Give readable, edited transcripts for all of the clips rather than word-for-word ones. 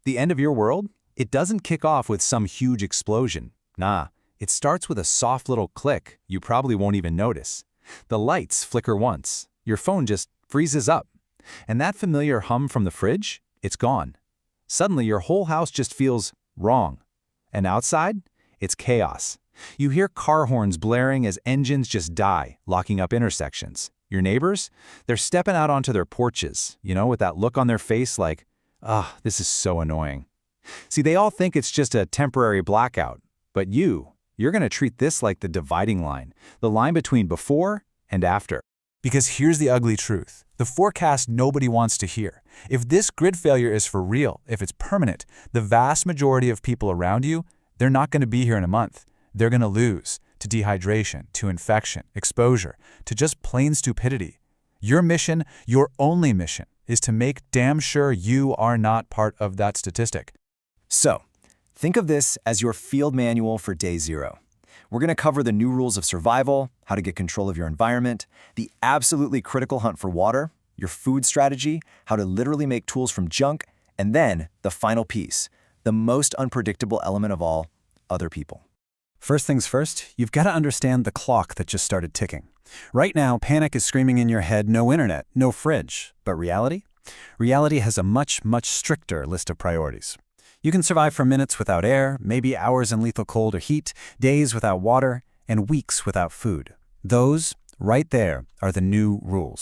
The end of your world? It doesn't kick off with some huge explosion. Nah, it starts with a soft little click you probably won't even notice. The lights flicker once. Your phone just freezes up. And that familiar hum from the fridge? It's gone. Suddenly your whole house just feels wrong. And outside? It's chaos. You hear car horns blaring as engines just die, locking up intersections. Your neighbors? They're stepping out onto their porches, with that look on their face like, this is so annoying. See, they all think it's just a temporary blackout. But you're going to treat this like the dividing line, the line between before and after. Because here's the ugly truth. The forecast nobody wants to hear. If this grid failure is for real, if it's permanent, the vast majority of people around you, they're not going to be here in a month. They're going to lose to dehydration, to infection, exposure, to just plain stupidity. Your mission, your only mission, is to make damn sure you are not part of that statistic. So, think of this as your field manual for day 0. We're going to cover the new rules of survival, how to get control of your environment, the absolutely critical hunt for water, your food strategy, how to literally make tools from junk, and then the final piece, the most unpredictable element of all, other people. First things first, you've got to understand the clock that just started ticking. Right now, panic is screaming in your head, no internet, no fridge. But reality? Reality has a much, much stricter list of priorities. You can survive for minutes without air, maybe hours in lethal cold or heat, days without water, and weeks without food. Those, right there, are the new rules.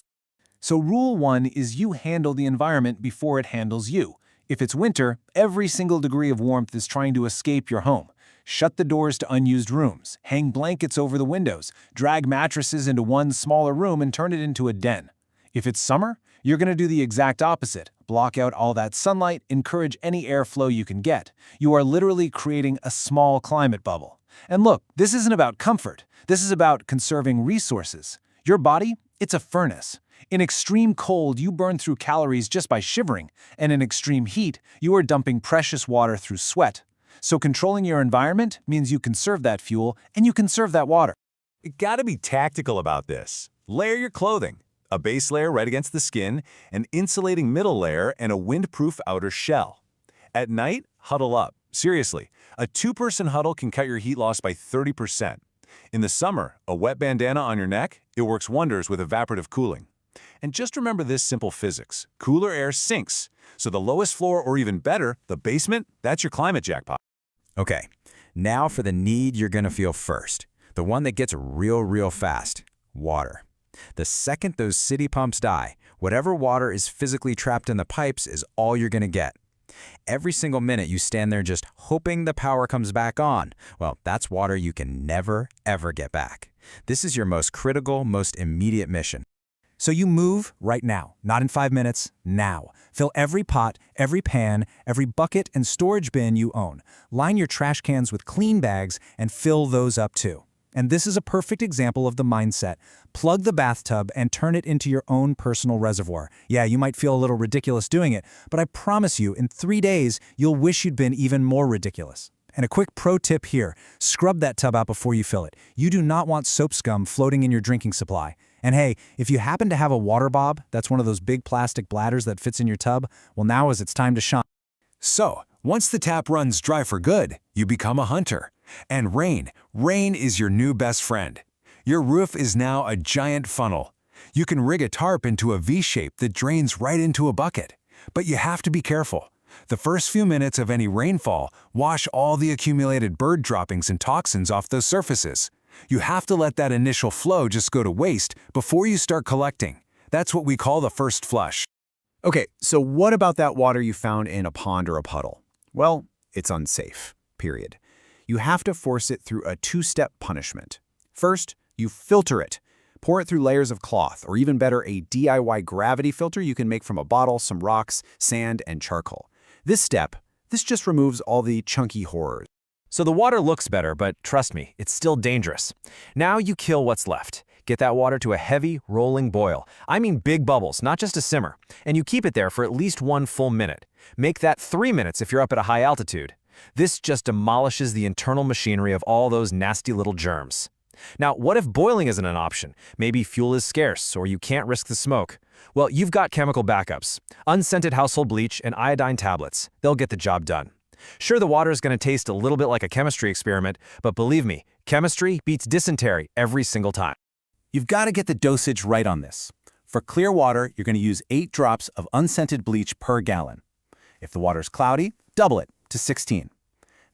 So rule 1 is you handle the environment before it handles you. If it's winter, every single degree of warmth is trying to escape your home. Shut the doors to unused rooms, hang blankets over the windows, drag mattresses into one smaller room and turn it into a den. If it's summer, you're going to do the exact opposite. Block out all that sunlight, encourage any airflow you can get. You are literally creating a small climate bubble. And look, this isn't about comfort. This is about conserving resources. Your body, it's a furnace. In extreme cold, you burn through calories just by shivering, and in extreme heat, you are dumping precious water through sweat. So controlling your environment means you conserve that fuel and you conserve that water. You gotta be tactical about this. Layer your clothing. A base layer right against the skin, an insulating middle layer, and a windproof outer shell. At night, huddle up. Seriously, a 2-person huddle can cut your heat loss by 30%. In the summer, a wet bandana on your neck, it works wonders with evaporative cooling. And just remember this simple physics. Cooler air sinks. So the lowest floor, or even better, the basement, that's your climate jackpot. Okay, now for the need you're going to feel first. The one that gets real fast. Water. The second those city pumps die, whatever water is physically trapped in the pipes is all you're going to get. Every single minute you stand there just hoping the power comes back on, well, that's water you can never, ever get back. This is your most critical, most immediate mission. So you move right now, not in 5 minutes, now. Fill every pot, every pan, every bucket and storage bin you own. Line your trash cans with clean bags and fill those up too. And this is a perfect example of the mindset. Plug the bathtub and turn it into your own personal reservoir. Yeah, you might feel a little ridiculous doing it, but I promise you, in 3 days, you'll wish you'd been even more ridiculous. And a quick pro tip here, scrub that tub out before you fill it. You do not want soap scum floating in your drinking supply. And hey, if you happen to have a water bob, that's one of those big plastic bladders that fits in your tub, well, now is its time to shine. So, once the tap runs dry for good, you become a hunter. And rain is your new best friend. Your roof is now a giant funnel. You can rig a tarp into a V-shape that drains right into a bucket. But you have to be careful. The first few minutes of any rainfall wash all the accumulated bird droppings and toxins off those surfaces. You have to let that initial flow just go to waste before you start collecting. That's what we call the first flush. Okay, so what about that water you found in a pond or a puddle? Well, it's unsafe, period. You have to force it through a 2-step punishment. First, you filter it. Pour it through layers of cloth, or even better, a DIY gravity filter you can make from a bottle, some rocks, sand, and charcoal. This just removes all the chunky horrors. So the water looks better, but trust me, it's still dangerous. Now you kill what's left. Get that water to a heavy, rolling boil. I mean big bubbles, not just a simmer. And you keep it there for at least 1 full minute. Make that 3 minutes if you're up at a high altitude. This just demolishes the internal machinery of all those nasty little germs. Now, what if boiling isn't an option? Maybe fuel is scarce, or you can't risk the smoke. Well, you've got chemical backups. Unscented household bleach and iodine tablets. They'll get the job done. Sure, the water is going to taste a little bit like a chemistry experiment, but believe me, chemistry beats dysentery every single time. You've got to get the dosage right on this. For clear water, you're going to use 8 drops of unscented bleach per gallon. If the water's cloudy, double it to 16.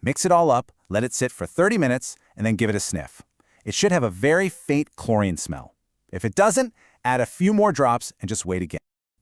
Mix it all up, let it sit for 30 minutes, and then give it a sniff. It should have a very faint chlorine smell. If it doesn't, add a few more drops and just wait again.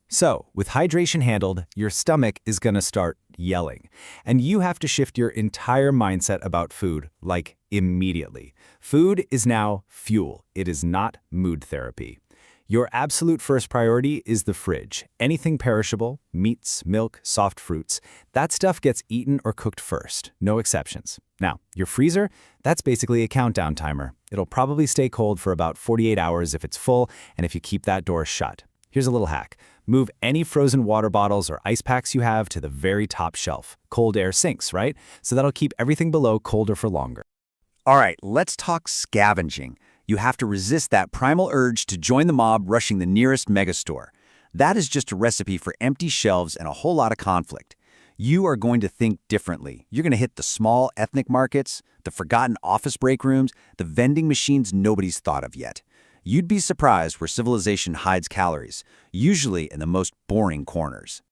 So, with hydration handled, your stomach is going to start yelling. And you have to shift your entire mindset about food, like immediately. Food is now fuel. It is not mood therapy. Your absolute first priority is the fridge. Anything perishable, meats, milk, soft fruits, that stuff gets eaten or cooked first. No exceptions. Now, your freezer, that's basically a countdown timer. It'll probably stay cold for about 48 hours if it's full and if you keep that door shut. Here's a little hack. Move any frozen water bottles or ice packs you have to the very top shelf. Cold air sinks, right? So that'll keep everything below colder for longer. All right, let's talk scavenging. You have to resist that primal urge to join the mob rushing the nearest megastore. That is just a recipe for empty shelves and a whole lot of conflict. You are going to think differently. You're going to hit the small ethnic markets, the forgotten office break rooms, the vending machines nobody's thought of yet. You'd be surprised where civilization hides calories, usually in the most boring corners.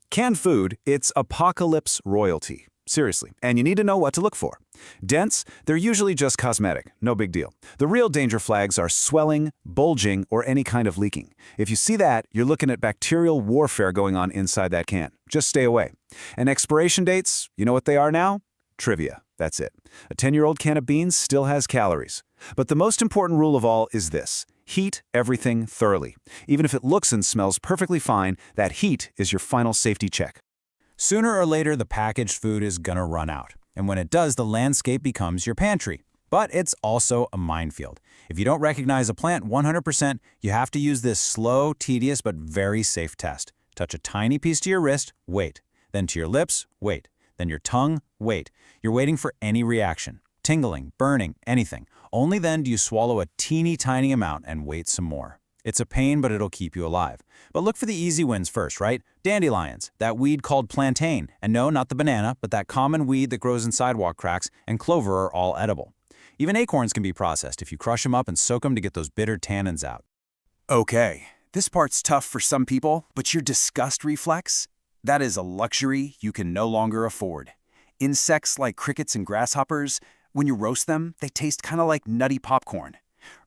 Canned food, it's apocalypse royalty. Seriously, and you need to know what to look for. Dents, they're usually just cosmetic, no big deal. The real danger flags are swelling, bulging, or any kind of leaking. If you see that, you're looking at bacterial warfare going on inside that can. Just stay away. And expiration dates, you know what they are now? Trivia, that's it. A 10-year-old can of beans still has calories. But the most important rule of all is this: heat everything thoroughly. Even if it looks and smells perfectly fine, that heat is your final safety check. Sooner or later, the packaged food is gonna run out. And when it does, the landscape becomes your pantry. But it's also a minefield. If you don't recognize a plant 100%, you have to use this slow, tedious, but very safe test. Touch a tiny piece to your wrist, wait. Then to your lips, wait. Then your tongue, wait. You're waiting for any reaction. Tingling, burning, anything. Only then do you swallow a teeny tiny amount and wait some more. It's a pain, but it'll keep you alive. But look for the easy wins first, right? Dandelions, that weed called plantain, and no, not the banana, but that common weed that grows in sidewalk cracks, and clover are all edible. Even acorns can be processed if you crush them up and soak them to get those bitter tannins out. Okay, this part's tough for some people, but your disgust reflex? That is a luxury you can no longer afford. Insects like crickets and grasshoppers, when you roast them, they taste kind of like nutty popcorn.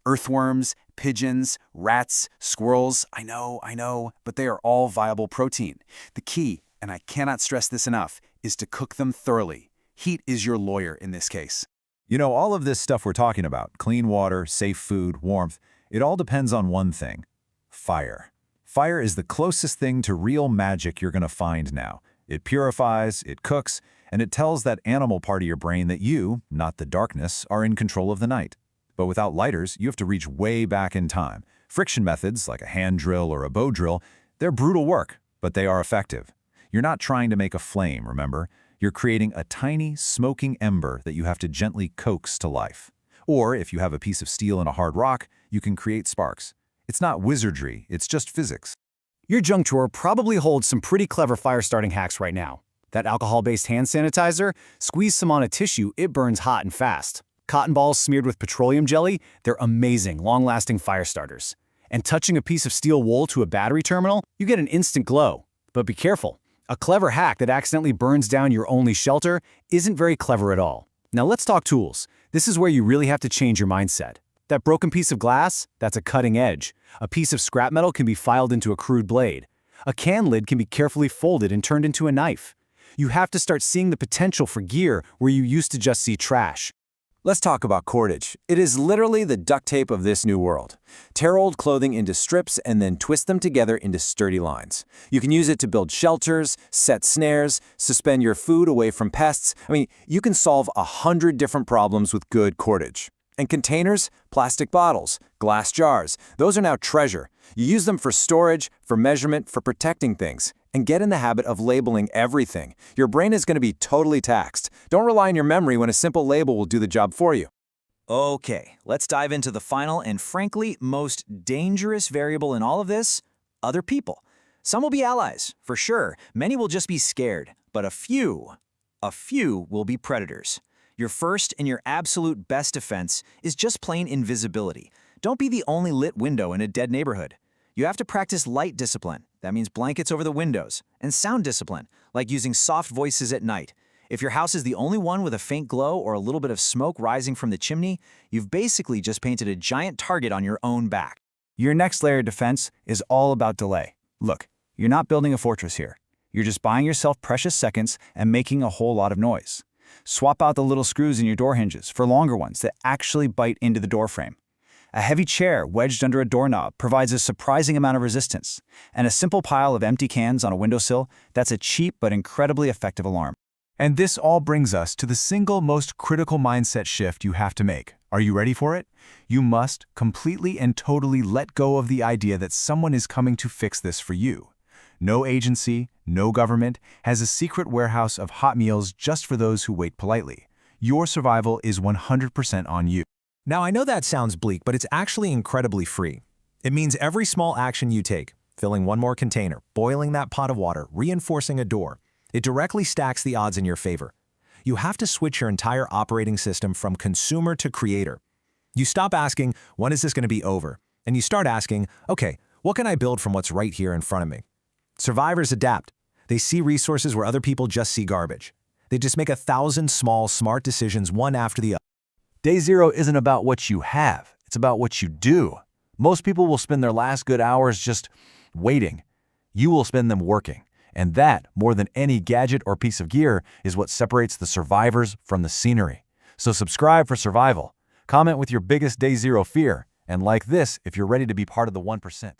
Earthworms, pigeons, rats, squirrels, I know, but they are all viable protein. The key, and I cannot stress this enough, is to cook them thoroughly. Heat is your lawyer in this case. You know, all of this stuff we're talking about, clean water, safe food, warmth, it all depends on one thing: fire. Fire is the closest thing to real magic you're going to find now. It purifies, it cooks, and it tells that animal part of your brain that you, not the darkness, are in control of the night. But without lighters, you have to reach way back in time. Friction methods, like a hand drill or a bow drill, they're brutal work, but they are effective. You're not trying to make a flame, remember? You're creating a tiny, smoking ember that you have to gently coax to life. Or if you have a piece of steel and a hard rock, you can create sparks. It's not wizardry, it's just physics. Your junk drawer probably holds some pretty clever fire-starting hacks right now. That alcohol-based hand sanitizer, squeeze some on a tissue, it burns hot and fast. Cotton balls smeared with petroleum jelly, they're amazing, long-lasting fire starters. And touching a piece of steel wool to a battery terminal, you get an instant glow. But be careful. A clever hack that accidentally burns down your only shelter isn't very clever at all. Now let's talk tools. This is where you really have to change your mindset. That broken piece of glass, that's a cutting edge. A piece of scrap metal can be filed into a crude blade. A can lid can be carefully folded and turned into a knife. You have to start seeing the potential for gear where you used to just see trash. Let's talk about cordage. It is literally the duct tape of this new world. Tear old clothing into strips and then twist them together into sturdy lines. You can use it to build shelters, set snares, suspend your food away from pests. You can solve 100 different problems with good cordage. And containers, plastic bottles, glass jars, those are now treasure. You use them for storage, for measurement, for protecting things. And get in the habit of labeling everything. Your brain is going to be totally taxed. Don't rely on your memory when a simple label will do the job for you. Okay, let's dive into the final and frankly most dangerous variable in all of this, other people. Some will be allies, for sure. Many will just be scared, but a few will be predators. Your first and your absolute best defense is just plain invisibility. Don't be the only lit window in a dead neighborhood. You have to practice light discipline. That means blankets over the windows, and sound discipline, like using soft voices at night. If your house is the only one with a faint glow or a little bit of smoke rising from the chimney, you've basically just painted a giant target on your own back. Your next layer of defense is all about delay. Look, you're not building a fortress here. You're just buying yourself precious seconds and making a whole lot of noise. Swap out the little screws in your door hinges for longer ones that actually bite into the door frame. A heavy chair wedged under a doorknob provides a surprising amount of resistance, and a simple pile of empty cans on a windowsill, that's a cheap but incredibly effective alarm. And this all brings us to the single most critical mindset shift you have to make. Are you ready for it? You must completely and totally let go of the idea that someone is coming to fix this for you. No agency, no government has a secret warehouse of hot meals just for those who wait politely. Your survival is 100% on you. Now, I know that sounds bleak, but it's actually incredibly free. It means every small action you take, filling one more container, boiling that pot of water, reinforcing a door, it directly stacks the odds in your favor. You have to switch your entire operating system from consumer to creator. You stop asking, when is this going to be over? And you start asking, okay, what can I build from what's right here in front of me? Survivors adapt. They see resources where other people just see garbage. They just make 1,000 small, smart decisions one after the other. Day zero isn't about what you have. It's about what you do. Most people will spend their last good hours just waiting. You will spend them working. And that, more than any gadget or piece of gear, is what separates the survivors from the scenery. So subscribe for survival. Comment with your biggest day zero fear. And like this if you're ready to be part of the 1%.